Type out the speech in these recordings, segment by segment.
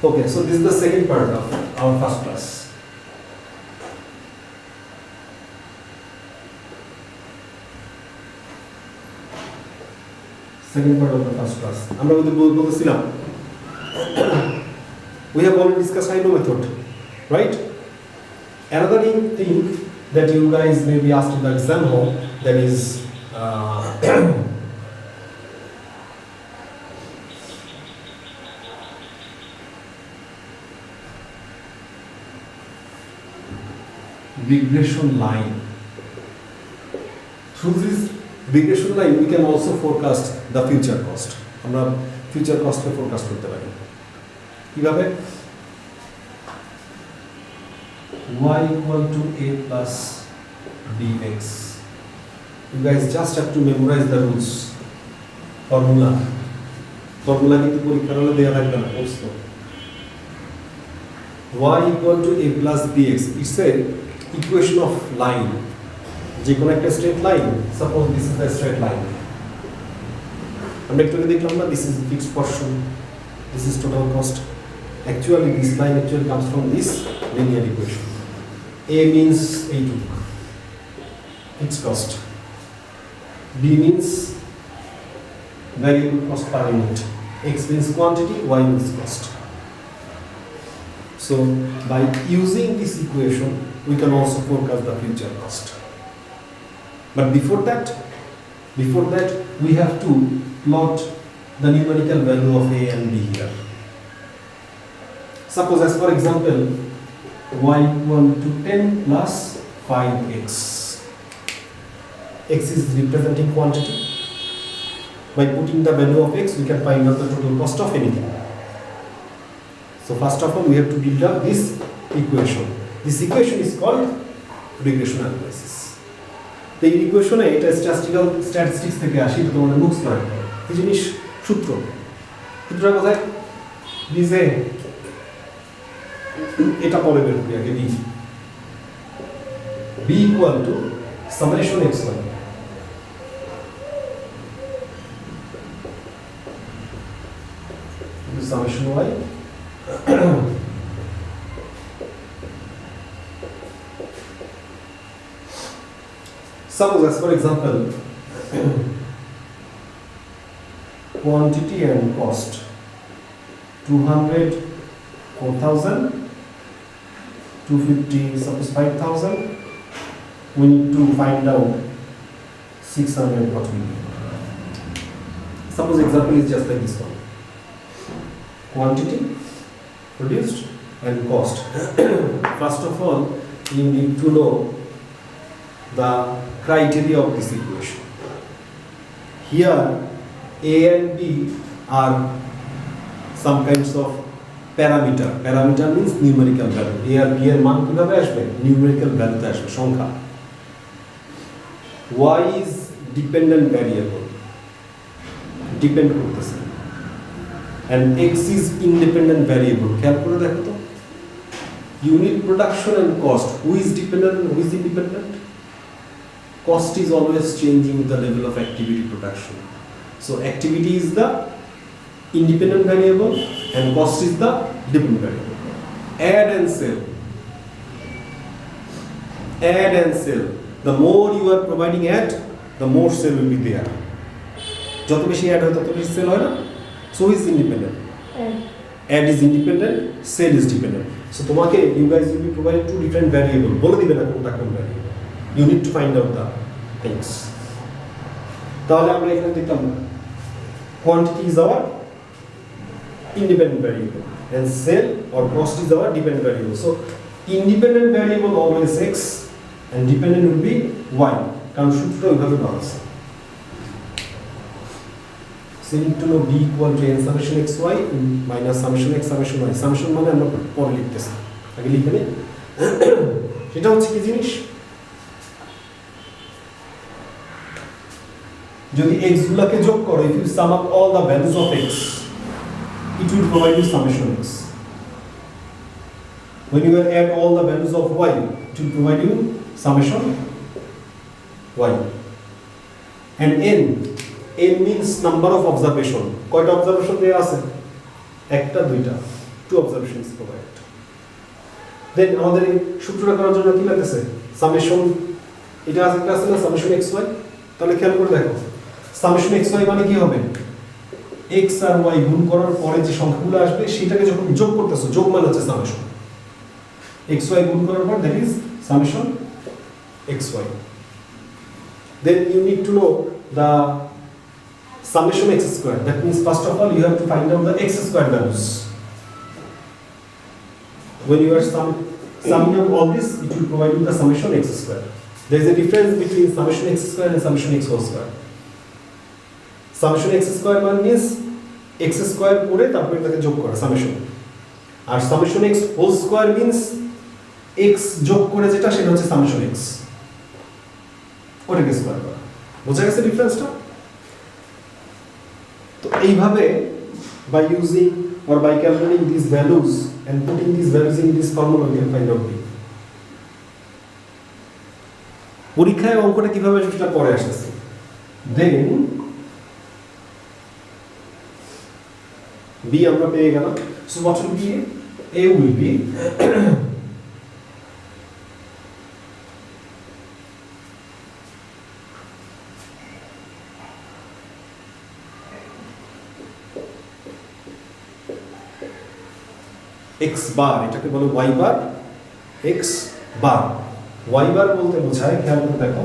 Okay, so this is the second part of our first class. Second part of the first class. আমরা বলতেছিলাম we have already discussed CIMA method, right? Another thing that you guys may be asked in the exam hall, that is regression line. Through this regression line we can also forecast the future cost. আমরা future cost কে forecast করতে পারি কিভাবে? y equal to a plus bx. You guys just have to memorize the rules. Formula কিন্তু পরীক্ষার হলে দেয়া থাকবে না, বুঝছো? y equal to a plus bx. It's a equation of line. যে কোনো একটা straight line. Suppose this is the straight line. আমরা একটু দেখলাম না, this is fixed portion, this is total cost. Actually this line actually comes from this linear equation. A means A2, fixed cost. B means variable cost per unit. X means quantity, Y means cost. So by using this equation we can also forecast the future cost. But before that we have to plot the numerical value of A and B here. Suppose as for example y equal to 10 plus 5x. X is representing quantity. By putting the value of x we can find out the total cost of anything. So first of all we have to build up this equation. This equation is called regression analysis. The equation এটা statistical statistics থেকে আসে, তো তোমাদের মুখস্থ করে এই জিনিস সূত্রটা কোথায়? দিছে এটা পরে বের করি আগে। b equal to summation xy summation y suppose as for example quantity and cost 200 4,000 250 suppose 5,000 we need to find out 600 what we need. Suppose example is just like this one, quantity produced and cost. First of all you need to know the criteria of this equation. Here A and B are some kinds of parameter. Parameter means numerical value. A R B এর মান কিভাবে আসবে? Numerical value তে আসবে, সংখ্যা। Y is dependent variable, depend করতেছে, and X is independent variable. খেয়াল করে দেখো তো, unit production and cost, who is dependent and who is independent? Cost is always changing with the level of activity production. So activity is the independent variable and cost is the dependent variable. Add and sell. Add and sell. The more you are providing add, the more sell will be there. যত বেশি add হয় তত বেশি sell হয় না? So is independent. Add is independent, sell is dependent. So তোমাকে you guys will be provided two different variable. বলে দিবে না কোনটা কোন variable. You need to find out the things. তাহলে আমরা এখানে দেখলাম quantity is our independent variable and sell or cost is our dependent variable. So independent variable always x and dependent will be y. কারণ সূত্রটা ওইভাবে দেওয়া আছে। So you need to know b equal to n summation xy minus summation x summation y. Summation মানে আমরা পরে লিখতেছি, আগে লিখে নিই। সেটা হচ্ছে কি জিনিস, যদি x গুলোকে যোগ করো, if you sum up all the values of x it will provide you summation x. When you add all the values of y it will provide you summation y. And n means number of observation. কয়টা observation দেয়া আছে? একটা দুইটা। 2 observations provided. Then আমাদের এই সূত্রটা করার জন্য কি লাগতেছে সামেশন এটা আছে ক্লাসে না সামেশন xy তাহলে খেয়াল করে দেখো সামেশন xy মানে কি হবে x আর y গুণ করার পরে যে সংখ্যাগুলো আসবে সেটাকে যখন যোগ করতেছো যোগ মানে হচ্ছে সামেশন xy গুণ করার পর that is summation xy. Then you need to know the summation x square. That means first of all you have to find out the x square values. When you are summing up all this, it will provide you the summation x square. There is a difference between summation x square and summation x whole square. Summation x square means x square করে তারপরে এটাকে যোগ করা summation. আর summation x whole square means x যোগ করে যেটা সেটা হচ্ছে summation x. ওটাকে স্কয়ার করা। বোঝা গেছে ডিফারেন্সটা? তো এইভাবে by using or by calculating these values and putting these values in this formula we can find out b. পরীক্ষায় অঙ্কটা কিভাবে সেটা পরে আসছে। Then b আমরা পেয়ে গেলাম। So what will be a will be x বার এটাকে বলে y বার x বার y বার বলতে বোঝায় খেয়াল করে দেখো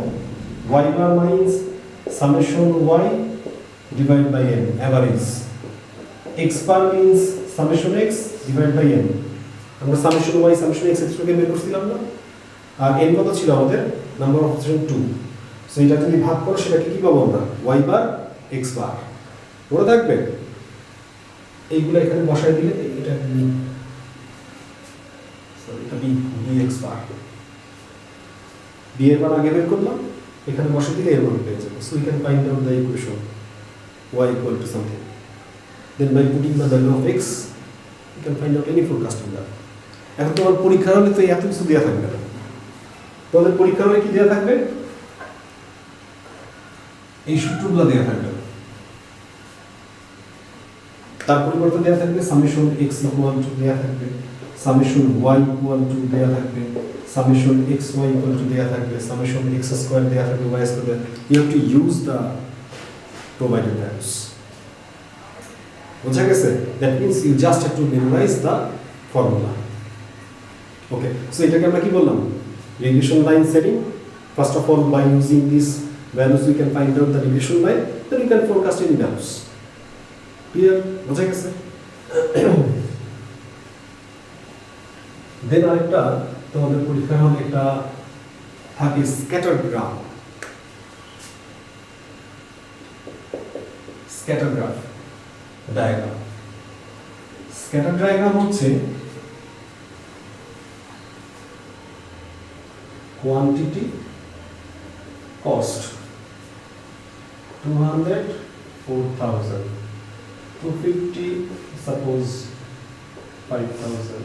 y bar means summation y divided by n average x bar means summation x divided by n আমরা summation y summation x এটাকে বের করছিলাম না আর n কত ছিল আমাদের নাম্বার অফ অপশন 2 সো এটা যদি ভাগ করো সেটাকে কি পাবো আমরা y বার x বার মনে থাকবে এইগুলা এখানে বসাই দিলে এটা এটা bx বার b এর মান আগে বের করলাম এখানে বসে দিলে এর মান পেয়ে যাবো so we can find out the equation y equal to something then by putting the value of x you can find out any forecasting value এখন তোমার পরীক্ষা হলে তো এত কিছু দেয়া থাকবে না তোমাদের পরীক্ষা হলে কি দেয়া থাকবে এই সূত্রগুলো দেয়া থাকবে তার পরিবর্তে দেয়া থাকবে সামেশন x equal to দেয়া থাকবে summation y equal to দেয়া থাকবে summation xy equal to দেয়া থাকবে summation x square দেয়া থাকবে y square you have to use the provided values বোঝা গেছে that means you just have to memorize the formula okay so এটাকে আমরা কি বললাম regression line setting first of all by using these values we can find out the regression line then you can forecast any values clear বোঝা গেছে দেন আরেকটা তোমাদের পরীক্ষার হলে একটা থাকে scatter graph diagram scatter diagram হচ্ছে quantity cost 200 4000 250 suppose 5000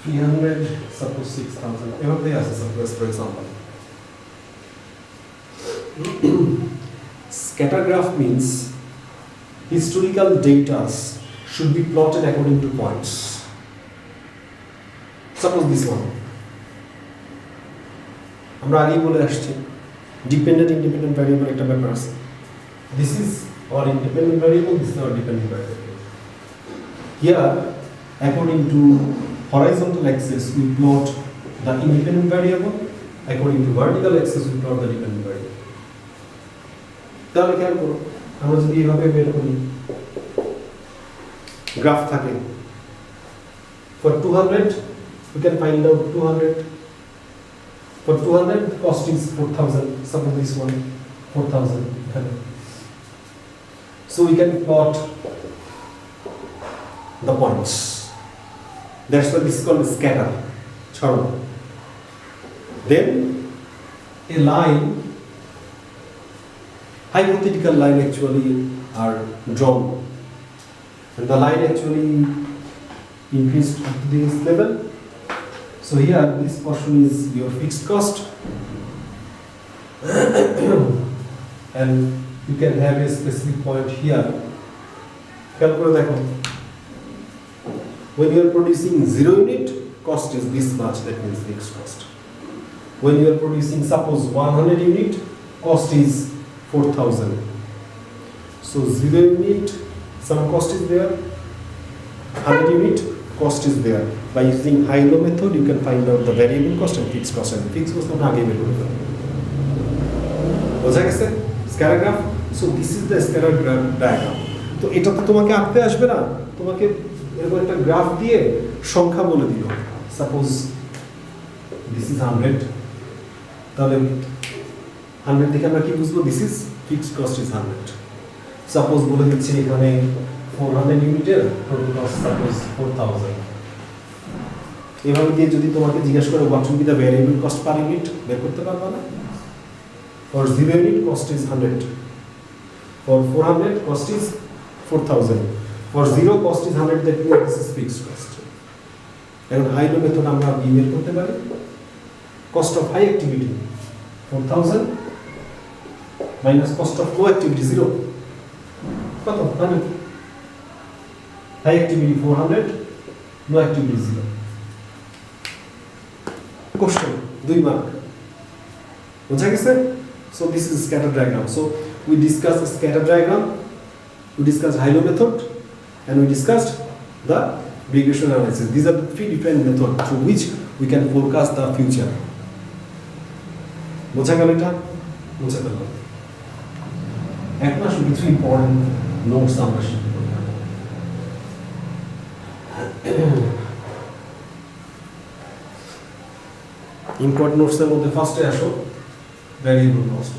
300 suppose 6000 ever they ask suppose for example scatter graph means historical data should be plotted according to points suppose this one আমরা আগেই বলে আসছি dependent independent variable একটা ব্যাপার আছে this is our independent variable this is our dependent variable here according to horizontal axis we plot the independent variable according to vertical axis we plot the dependent variable তাহলে খেয়াল করো আমরা যদি এইভাবে বের করি গ্রাফ থাকে for 200 we can find out 200 for 200 cost is 4000 suppose this one 4000 so we can plot the points that's why this is called scatter chharo then a line hypothetical line actually are drawn and the line actually increased up to this level so here this portion is your fixed cost and you can have a specific point here খেয়াল করে দেখো When you are producing 0 unit, cost is this much, that means fixed cost. When you are producing, suppose 100 unit, cost is 4,000. So 0 unit, some cost is there, 100 unit, cost is there. By using high-low method, you can find out the variable cost and fixed cost. And fixed cost আমরা আগে বের করে ফেলব। বোঝা গেছে? Scalar graph. So this is the scalar diagram. তো এটা তো তোমাকে আঁকতে আসবে না, তোমাকে এরকম একটা গ্রাফ দিয়ে সংখ্যা বলে দিল। সাপোজ this is 100, তাহলে 100 থেকে আমরা কি বুঝবো? This is fixed cost is 100. Suppose বলে দিচ্ছি এখানে 400 ইউনিটের টোটাল কস্ট সাপোজ 4000। এভাবে দিয়ে যদি তোমাকে জিজ্ঞাসা করে what will be the variable cost per unit, বের করতে পারবা না? For 0 unit cost is 100. For 400 cost is 4000. For 0 cost is 100, that means this is fixed cost. এখন হাই লো মেথড আমরা বের করতে পারি। Cost of high activity 4000 minus cost of low activity 0. কত? 100. High activity 400, low activity 0. Question 2 mark. বোঝা গেছে? So this is scatter diagram. So we discussed the scatter diagram, we discussed high-low method, and we discussed the regression analysis. These are the 3 different methods through which we can forecast the future. বোঝা গেল এটা? বোঝা গেল। এখন আসলে কিছু important notes আমরা শিখব। ইম্পর্টেন্ট নোটসের মধ্যে ফার্স্টে আসো ভ্যারিয়েবল কস্ট।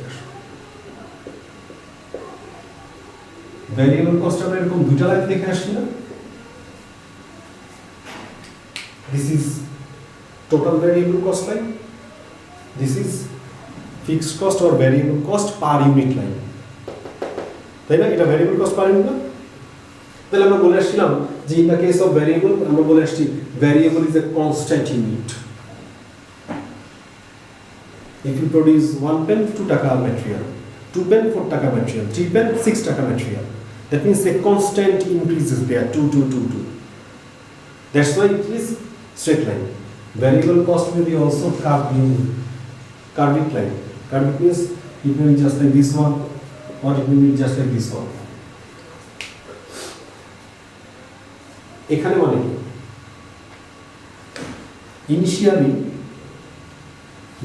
ভ্যারিয়েবল কস্ট আমরা এরকম দুইটা লাইন দেখে আসছি না? This is total variable cost line, this is fixed cost or variable cost per unit line, তাই না? এটা ভ্যারিয়েবল কস্ট পার ইউনিট না? তাহলে আমরা বলে আসছিলাম যে in the case of variable আমরা বলে আসছি variable is a constant unit. If you produce 1 pen 2 টাকা material, 2 pen 4 টাকা material, 3 pen 6 টাকা material, that means a constant increase is there, 2 2 2 2. That's why it is straight line. Variable cost may be also curved line. Curved means it may be just like this one, or it may be just like this one. এখানে মানে initially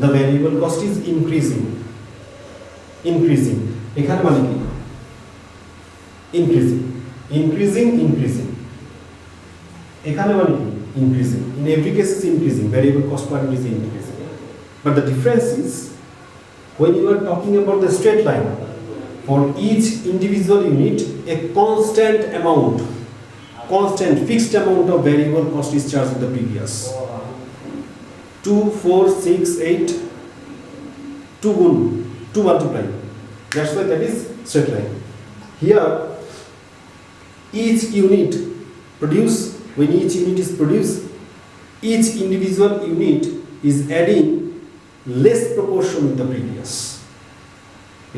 the variable cost is increasing. এখানে মানে কি? increasing. এখানে মানে কি? increasing. In every case is increasing. Variable cost per unit is increasing. But the difference is when you are talking about the straight line, for each individual unit a constant fixed amount of variable cost is charged in the previous 2 4 6 8 2 গুণ 2 multiply. That's why that is straight line. Here each unit produced, when each unit is produced, each individual unit is adding less proportion with the previous.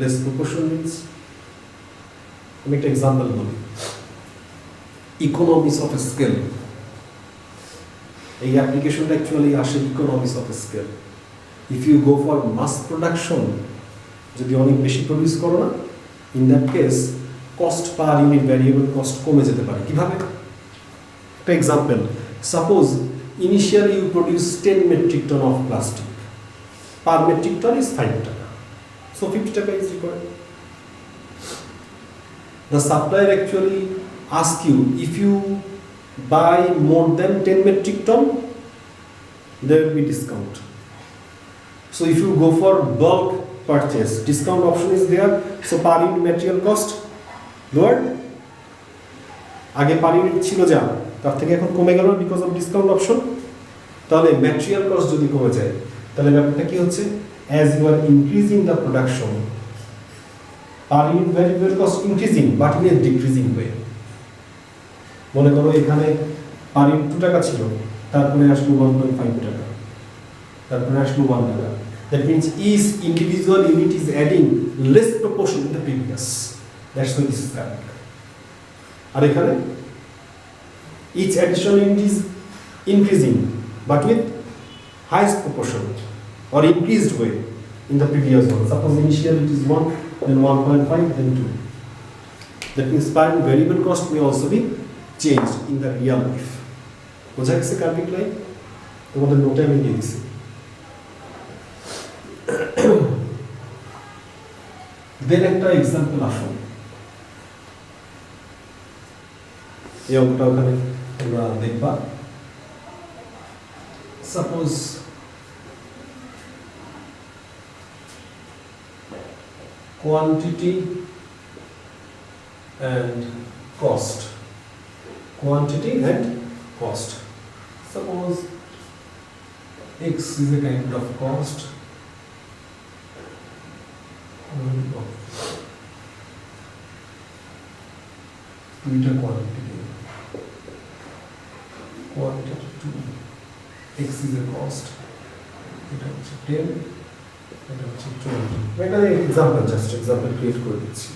Less proportion means, আমি একটা example বলি, economics of scale. এই অ্যাপ্লিকেশনটা actually আসে economics of scale. If you go for mass production, যদি অনেক বেশি produce করো না, in that case cost per unit variable cost কমে যেতে পারে। কিভাবে? একটা example, suppose initially you produce 10 metric ton of plastic, per metric ton is 5 টাকা, so 50 টাকা is required. The supplier actually ask you, if you buy more than 10 metric ton, there will be discount. So if you go for bulk purchase, discount option is there, so per unit material cost lower. আগে per unit ছিল যা, তার থেকে এখন কমে গেল because of discount option. তাহলে material cost যদি কমে যায়, তাহলে ব্যাপারটা কি হচ্ছে? As you are increasing the production, per unit variable cost increasing but in a decreasing way. মনে করো এখানে per unit 2 টাকা ছিল, তারপরে আসলো 1.5 টাকা, তারপরে আসলো 1 টাকা. That means each individual unit is adding less proportion in the previous. That's why this is correct. আর এখানে each additional unit is increasing, but with highest proportion or increased way in the previous one. Suppose initially it is 1, then 1.5, then 2. That means variable cost may also be changed in the real life. বোঝা গেছে কার্ভিক line? তোমাদের নোটে আমি দিয়ে দিছি। দেন একটা example আসুন, এই অঙ্কটা ওখানে তোমরা দেখবা। Suppose quantity and cost. Quantity and cost. Suppose X is a kind of cost. Meter quantity. Quantity 2. X is a cost. It is 10. It is 20. Right now, example create করে দিচ্ছি।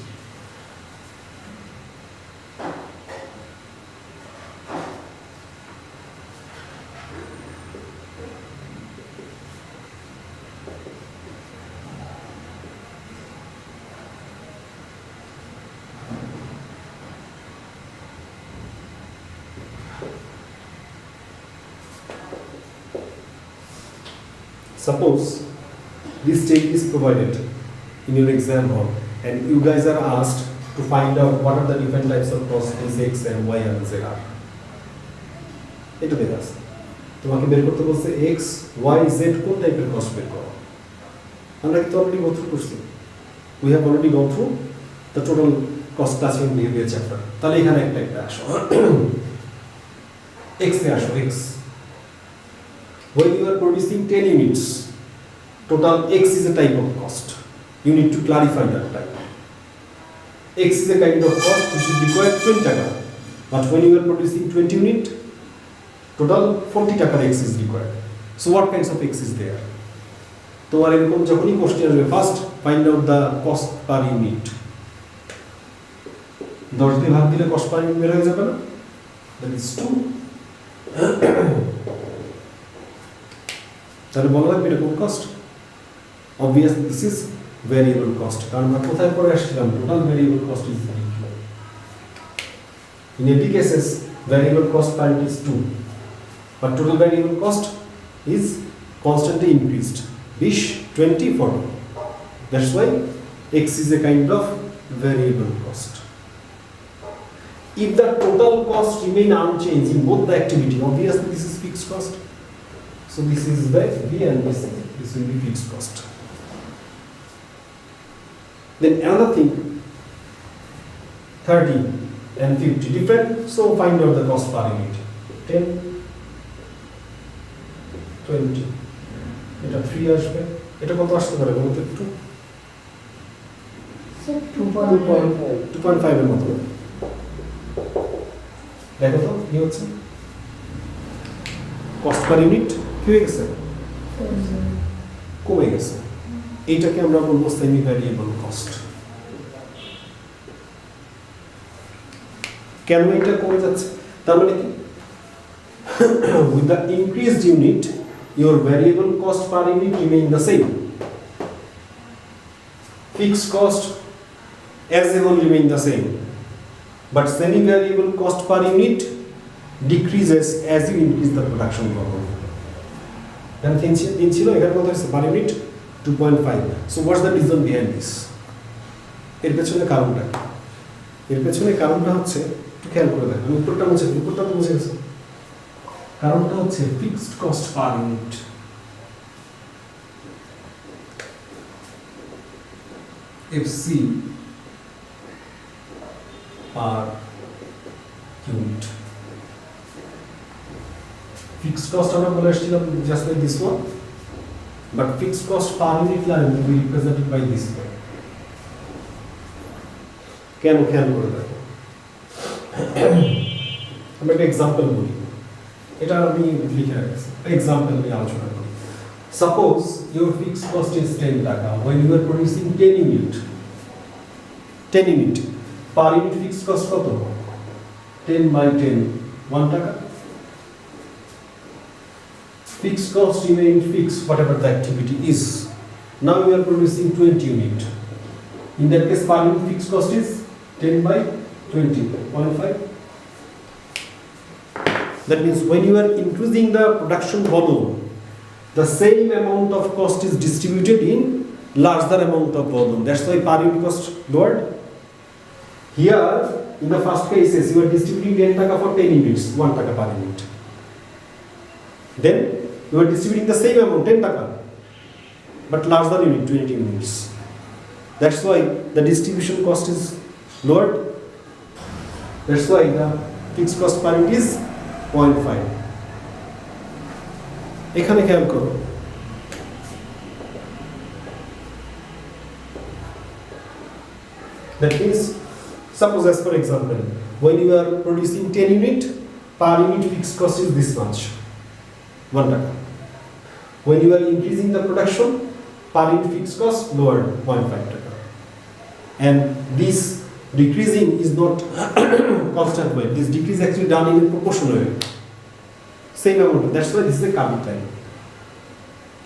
Suppose this table is provided in your exam hall and you guys are asked to find out what are the different types of costs is X and Y and Z are. এটা দেখা আছে তোমাকে বের করতে বলছে X, Y, Z কোন টাইপের cost বের করো। আমরা কিন্তু অলরেডি গো থ্রু করছি, we have already gone through the total cost classifying behavior chapter. তাহলে এখানে একটা আসো, X এ আসো। X, when you are producing 10 units, total X is a type of cost. You need to clarify that type. X is a kind of cost which is required 20 taka. But when you are producing 20 units, total 40 taka X is required. So what kinds of X is there? তোমার এরকম যখনই question আসবে, first find out the cost per unit. 10 দিয়ে ভাগ দিলে cost per unit বের হয়ে যাবে না? That is 2। তাহলে বলা লাগবে এটা কোন cost? Obviously this is variable cost, কারণ আমরা কোথায় পড়ে আসছিলাম? Total variable cost is equal. In every cases variable cost per unit is 2, but total variable cost is constantly increased. 20, 40. That's why X is a kind of variable cost. If the total cost remain unchanged in both the activity, obviously this is fixed cost. So this is the V and this will be fixed cost. Then another thing, 30 and 50 different, so find out the cost per unit. 10, 20, এটা 3 আসবে, এটা কত আসতে পারে বলতে একটু? 2.5 এর মতো। দেখো তো কি হচ্ছে, কস্ট পার ইউনিট কি হয়ে গেছে? কমে গেছে। এইটাকে আমরা বলবো সেমি ভ্যারিয়েবল কস্ট। কেন এটা কমে যাচ্ছে? তার মানে কি, with the increased unit your variable cost per unit remain the same, fixed cost as a whole remain the same, but semi variable cost per unit decreases as you increase the production volume. And তিন ছিল, এখানে কত হচ্ছে per unit? 2.5. So what's the reason behind this? এর পেছনে কারণটা কি? এর পেছনে কারণটা হচ্ছে, একটু খেয়াল করে দেখো, আমি উপরটা তো মুছে গেছে। কারণটা হচ্ছে fixed cost per unit. FC per unit. Fixed cost আমরা বলে আসছিলাম just like this one, but fixed cost per unit line will be represented by this way. কেন খেয়াল করে দেখো, আমরা একটা এক্সাম্পল বলি, এটা আমি লিখে রাখছি, এক্সাম্পল নিয়ে আলোচনা করি। Suppose your fixed cost is 10 টাকা when you are producing 10 unit per unit fixed cost কত? 10 by 10 1 টাকা, fixed cost remained fixed whatever the activity is. Now we are producing 20 unit. In that case, per unit fixed cost is 10 by 20, 0.5. That means when you are increasing the production volume, the same amount of cost is distributed in larger amount of volume. That's why per unit cost lowered. Here, in the first cases, you are distributing 10 taka for 10 units, 1 taka per unit. Then you are distributing the same amount, 10 taka, but larger unit, 20 units. That's why the distribution cost is lowered. That's why the fixed cost per unit is 0.5. এখানে খেয়াল করো, that means suppose as for example when you are producing 10 unit, per unit fixed cost is this much, 1 taka. When you are increasing the production, per unit fixed cost lowered, 0.5 taka. And this decreasing is not constant way. This decrease is actually done in a proportional way. Same amount. That's why this is a curve time.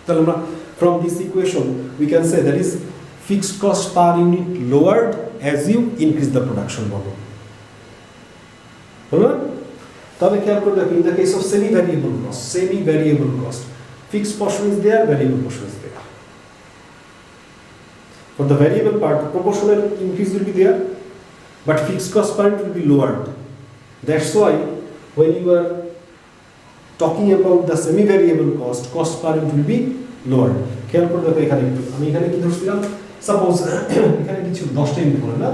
So from this equation, we can say that is fixed cost per unit lowered as you increase the production volume. Alright? In the case of semi-variable cost, fixed portion is there, variable portion is there. For the variable part, proportional increase will be there, but fixed cost per unit will be lowered. That's why when you are talking about the semi-variable cost per unit will be lowered. খেয়াল করে দেখো এখানে একটু, আমি এখানে কি ধরছিলাম, suppose এখানে কিছু 10 টা ইউনিট হলো না,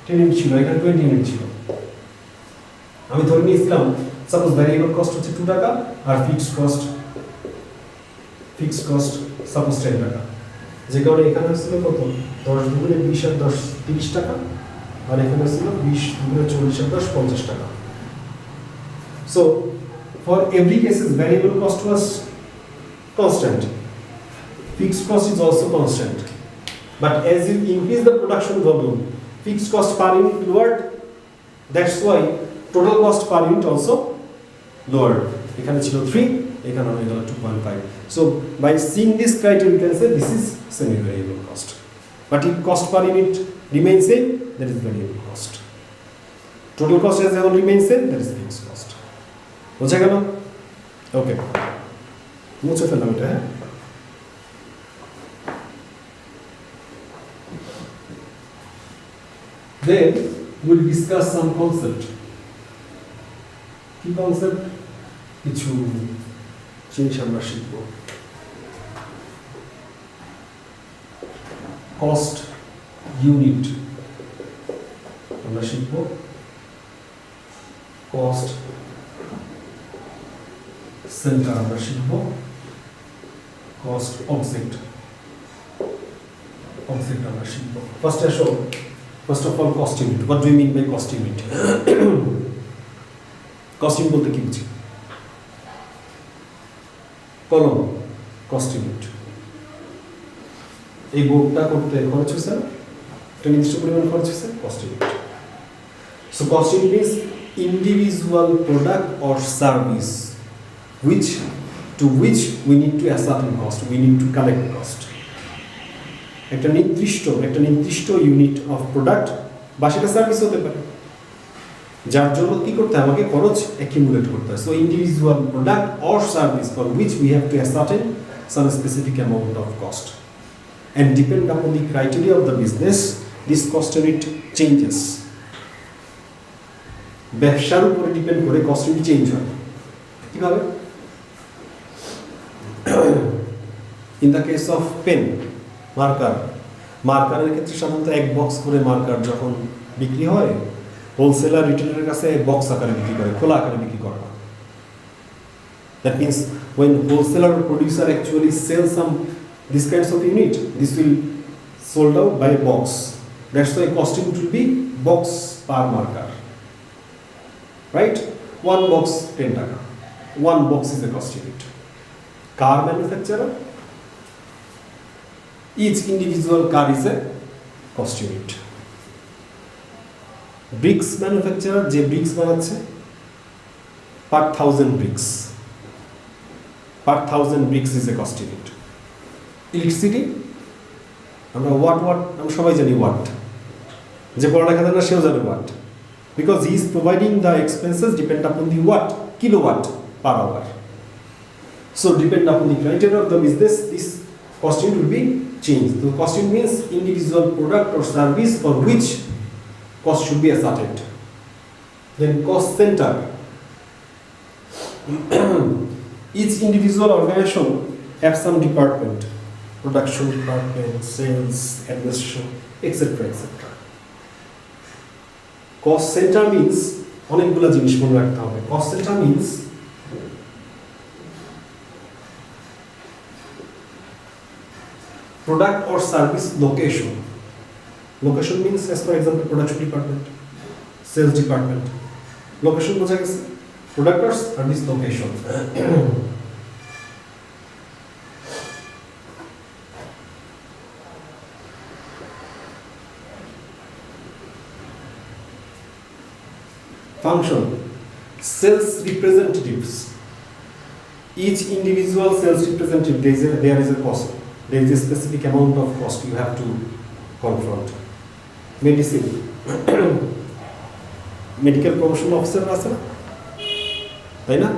10 ইউনিট ছিল, এখানে 20 ইউনিট ছিল। আমি ধরে নিয়েছিলাম সাপোজ ভ্যারিয়েবল কস্ট হচ্ছে 2 টাকা আর ফিক্সড কস্ট সাপোজ 10 টাকা। যে কারণে এখানে ছিল কত, 10 দুগুণে 20 আর 10 30 টাকা, আর এখানে ছিল 20 দুগুণে 40 আর 10 50 টাকা। So for every cases variable cost was constant, fixed cost is also constant, but as you increase the production volume, fixed cost per unit lowered. That's why total cost per unit also lowered. এখানে ছিল 3, এখানে হয়ে গেল 2.5. So by seeing this criteria, we can say this is semi-variable cost. But if cost per unit remains same, that is variable cost. Total cost as a whole remains same, that is fixed cost. বোঝা গেল? ওকে, মুছে ফেললাম এটা। হ্যাঁ, then we'll discuss some concept. কি concept? কিছু জিনিস আমরা শিখব। কস্ট ইউনিট আমরা শিখব, কস্ট সেন্টার আমরা শিখব, কস্ট অবজেক্ট আমরা শিখব। First of all, cost unit. What do you mean by cost unit? Cost unit বলতে কি বুঝি? কলম cost unit. এই বোর্ডটা করতে খরচ হয়েছে না, একটা নির্দিষ্ট পরিমাণ খরচ হয়েছে, cost unit. So cost unit means individual product or service to which we need to ascertain cost, we need to collect cost. একটা নির্দিষ্ট ইউনিট অফ প্রোডাক্ট বা সেটা সার্ভিস হতে পারে, যার জন্য কি করতে হয়, আমাকে খরচ অ্যাকিউমুলেট করতে হয়। So individual product or service for which we have to ascertain some specific amount of cost, and depend upon the criteria of the business this cost unit changes. ব্যবসার উপরে ডিপেন্ড করে কস্ট ইউনিট চেঞ্জ হয়। কিভাবে? In the case of pen, মার্কারের ক্ষেত্রে সাধারণত 1 box করে marker যখন বিক্রি হয়, হোলসেলার রিটেলারের কাছে 1 বক্স আকারে বিক্রি করে, খোলা আকারে বিক্রি করে না। That means when wholesaler or producer actually sell this kinds of unit, this will sold out by a box. That's why costing will be box per marker, right? 1 box 10 taka, 1 box is the cost unit. Car manufacturer, each individual car is a cost unit. Bricks manufacturer, যে bricks বানাচ্ছে, per 1000 bricks. Per 1000 bricks is a cost unit. Electricity, আমরা watt আমরা সবাই জানি watt. যে পড়ালেখা জানে না সেও জানে watt. Because he is providing the expenses depend upon the watt, kilowatt per hour. So depend upon the criteria of the business, this cost unit will be changed. So cost unit means individual product or service for which cost should be ascertained. Then cost center. Each individual organization have some department, production department, sales, administration, etc. etc. Cost center means অনেকগুলো জিনিস মনে রাখতে হবে. Cost center means product or service location. Location means, as for example, production department, sales department. Location বোঝা গেছে? Product or service location. Function. Sales representatives. Each individual sales representative, there is a cost. There is a specific amount of cost you have to confront. Medicine. Medical promotion officer আছে না? তাই না?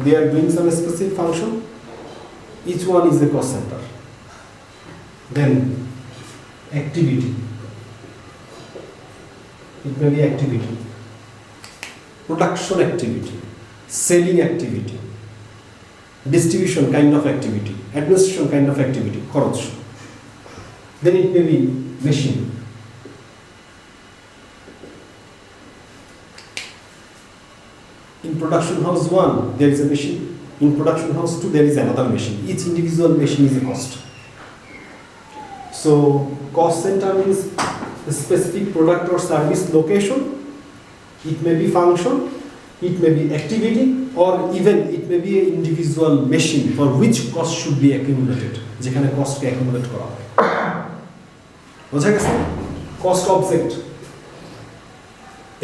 They are doing some specific function. Each one is a cost center. Then activity. It may be activity. Production activity, selling activity, distribution kind of activity, administration kind of activity, খরচ. Then it may be machine. In production house 1, there is a machine. In production house 2, there is another machine. Each individual machine is a cost. So, cost center means a specific product or service location. It may be function, it may be activity, or even it may be an individual machine for which cost should be accumulated. যেখানে cost কে accumulate করা হয়. বোঝা গেছে? Cost object.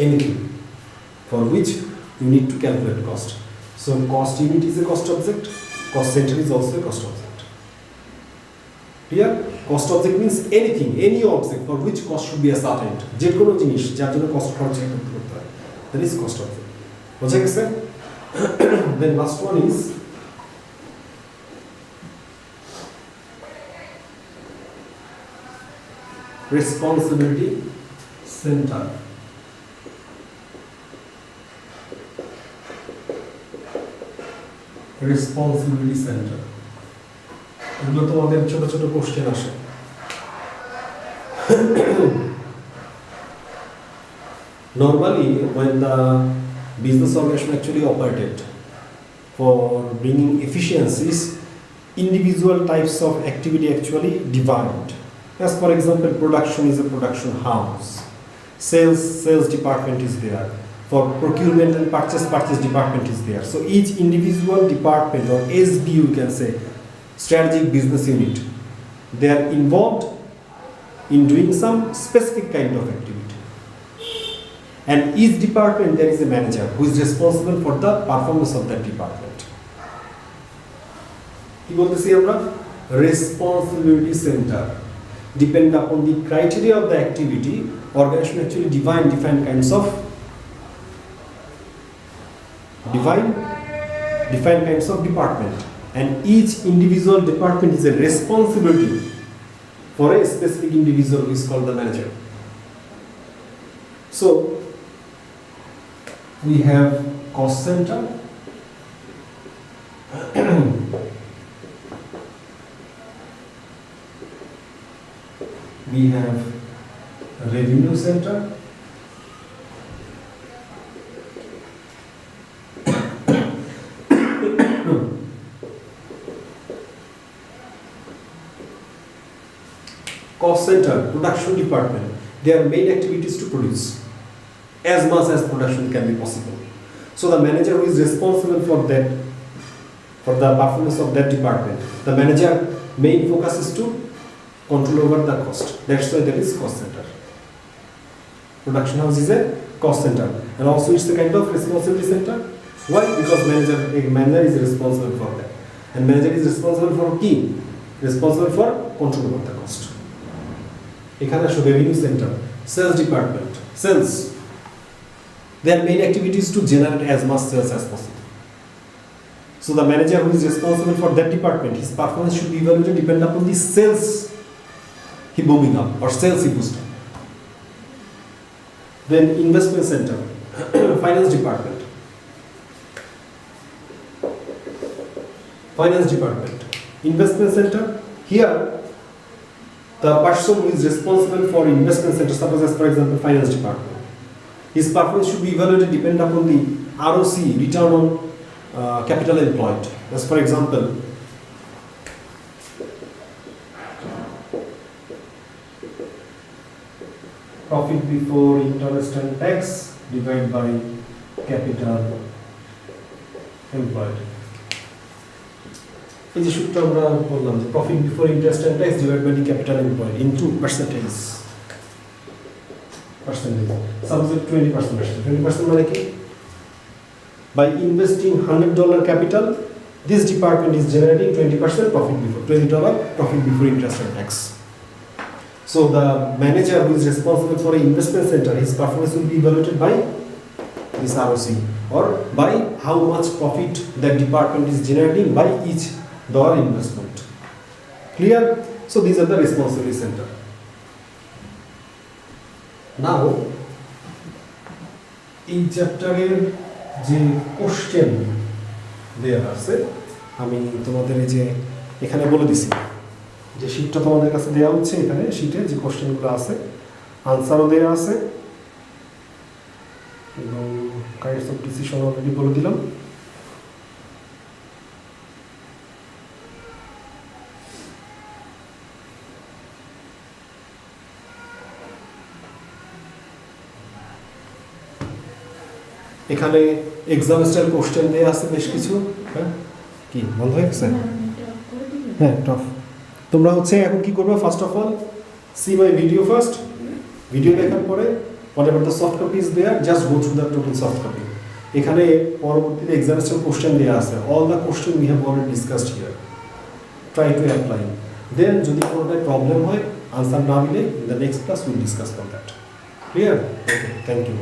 Anything for which you need to calculate cost. So cost unit is a cost object. Cost center is also a cost object. Clear? Cost object means anything, any object for which cost should be ascertained. যে কোনো জিনিস যার জন্য cost খরচ করতে হয়. That is cost object. বোঝা গেছে? Then last one is responsibility center. Responsibility center. এগুলো তোমাদের ছোট ছোট কোশ্চেন আসে. Normally, when the business organization actually operated for bringing efficiencies, individual types of activity actually divide. As for example, production is a production house. Sales department is there. For procurement and purchase department is there. So each individual department, or SB you can say, strategic business unit, they are involved in doing some specific kind of activity. And each department there is a manager who is responsible for the performance of that department. কি বলতেছি আমরা? Responsibility center. Depend upon the criteria of the activity, organization actually define different kinds of department, and each individual department is a responsibility for a specific individual who is called the manager. So we have cost center, we have revenue center, cost center, production department. Their main activity is to produce as much as production can be possible. So the manager who is responsible for that, for the performance of that department, the manager main focus is to control over the cost. That's why there is cost center. Production house is a cost center, and also it's a kind of responsibility center. Why? Because manager is responsible for that, and manager is responsible for কি? Responsible for control of the cost. এখানে আসলে revenue center, sales department, sales. Their main activity is to generate as much sales as possible. So the manager who is responsible for that department, his performance should be evaluated depending upon the sales he booming up or sales he boosting. Then investment center, finance department. Finance department, investment center. Here, the person who is responsible for investment center, suppose as for example finance department, his performance should be evaluated depending upon the ROC, return on capital employed. As for example, profit before interest and tax divided by capital employed. এই যে সূত্র আমরা বললাম যে profit before interest and tax divide by the capital employed into percentage suppose 20% মানে কি by investing $100 capital this department is generating 20% profit before $20 profit before interest and tax. So the manager who is responsible for an investment center, his performance will be evaluated by this ROC or by how much profit that department is generating by each dollar investment. Clear? So these are the responsibility center. Now in chapter যে question দেয়া আছে আমি তোমাদের এই যে এখানে বলে দিছি যে শীটটা তোমাদের কাছে দেওয়া হচ্ছে এখানে শীটে যে কোশ্চেনগুলো আছে আনসারও দেওয়া আছে এবং কাইন্ডস অফ ডিসিশন অলরেডি বলে দিলাম। এখানে এক্সাম স্টাইল কোশ্চেন দেয়া আছে বেশ কিছু। হ্যাঁ কি বন্ধ হয়ে গেছে? হ্যাঁ টফ। তোমরা হচ্ছে এখন কি করবে, first of all see my video first, video দেখার পরে whatever the soft copy is there just go through the total soft copy. এখানে পরবর্তীতে এক্সাম স্টাইল কোশ্চেন দেয়া আছে, all the question we have already discussed here, try to apply. Then যদি কোনোটায় problem হয় answer না দিলে in the next class we'll discuss on that. Clear? Okay, thank you.